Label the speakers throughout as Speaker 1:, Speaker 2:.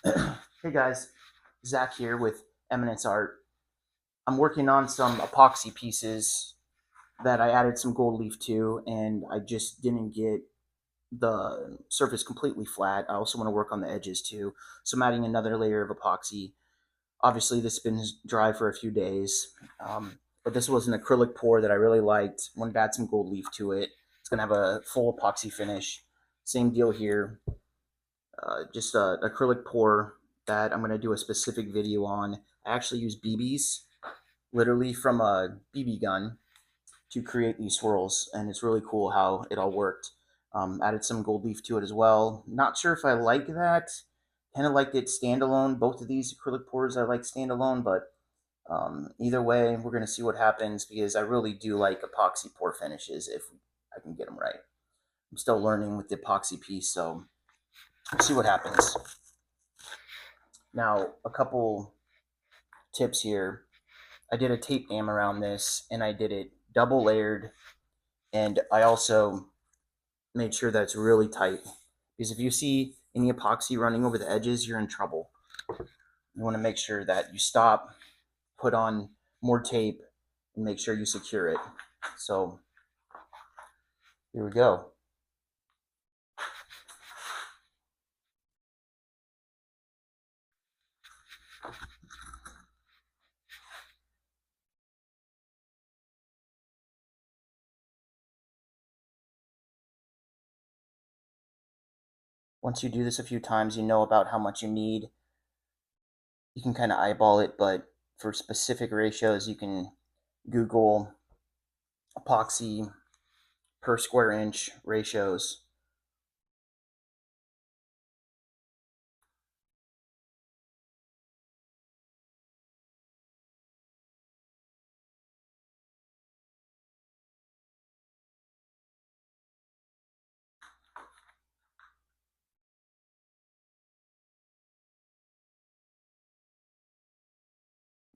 Speaker 1: Hey guys, Zach here with Eminence Art. I'm working on some epoxy pieces that I added some gold leaf to, and I just didn't get the surface completely flat. I also want to work on the edges too, so I'm adding another layer of epoxy. Obviously, this has been dry for a few days, but this was an acrylic pour that I really liked. Wanted to add some gold leaf to it. It's gonna have a full epoxy finish. Same deal here. Just an acrylic pour that I'm going to do a specific video on. I actually use BBs, literally from a BB gun, to create these swirls, and it's really cool how it all worked. Added some gold leaf to it as well. Not sure if I like that. Kind of liked it standalone. Both of these acrylic pours I like standalone, but either way, we're going to see what happens because I really do like epoxy pour finishes if I can get them right. I'm still learning with the epoxy piece, so we'll see what happens. Now, a couple tips here. I did a tape dam around this and I did it double layered, and I also made sure that it's really tight because if you see any epoxy running over the edges, you're in trouble. You want to make sure that you stop, put on more tape, and make sure you secure it. So here we go. Once you do this a few times, you know about how much you need. You can kind of eyeball it, but for specific ratios, you can Google epoxy per square inch ratios.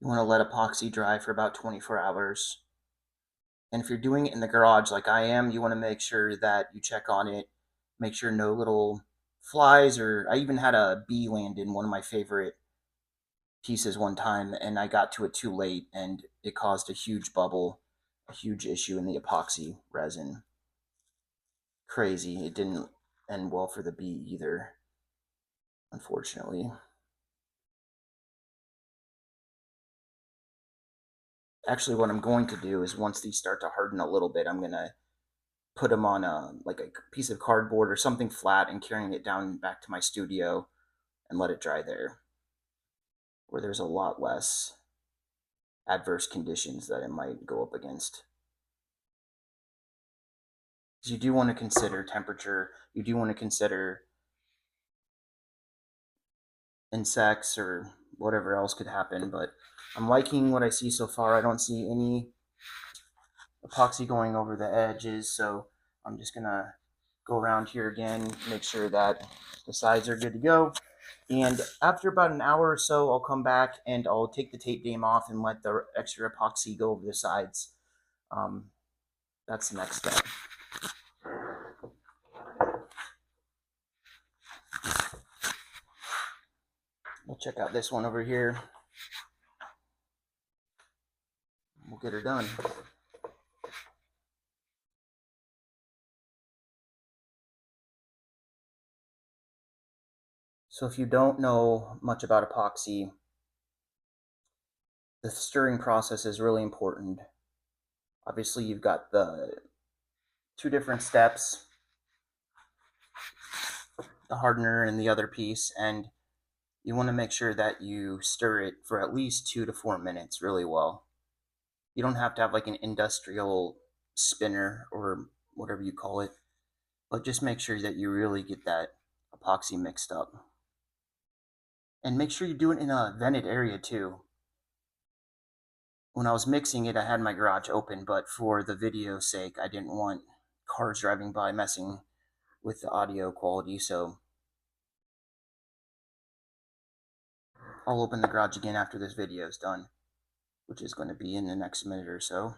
Speaker 1: You want to let epoxy dry for about 24 hours. And if you're doing it in the garage like I am, you want to make sure that you check on it, make sure no little flies, or I even had a bee land in one of my favorite pieces one time and I got to it too late and it caused a huge bubble, a huge issue in the epoxy resin. Crazy. It didn't end well for the bee either, unfortunately. Actually, what I'm going to do is once these start to harden a little bit, I'm going to put them on a piece of cardboard or something flat and carrying it down back to my studio and let it dry there, where there's a lot less adverse conditions that it might go up against. Because you do want to consider temperature, you do want to consider insects or whatever else could happen, but I'm liking what I see so far. I don't see any epoxy going over the edges, so I'm just gonna go around here again, make sure that the sides are good to go. And after about an hour or so, I'll come back and I'll take the tape dam off and let the extra epoxy go over the sides. Um, that's the next step. We'll check out this one over here. We'll get her done. So if you don't know much about epoxy, the stirring process is really important. Obviously, you've got the two different steps, the hardener and the other piece, and you want to make sure that you stir it for at least 2 to 4 minutes really well. You don't have to have like an industrial spinner or whatever you call it, but just make sure that you really get that epoxy mixed up. And make sure you do it in a vented area too. When I was mixing it, I had my garage open, but for the video's sake, I didn't want cars driving by messing with the audio quality, so I'll open the garage again after this video is done, which is going to be in the next minute or so.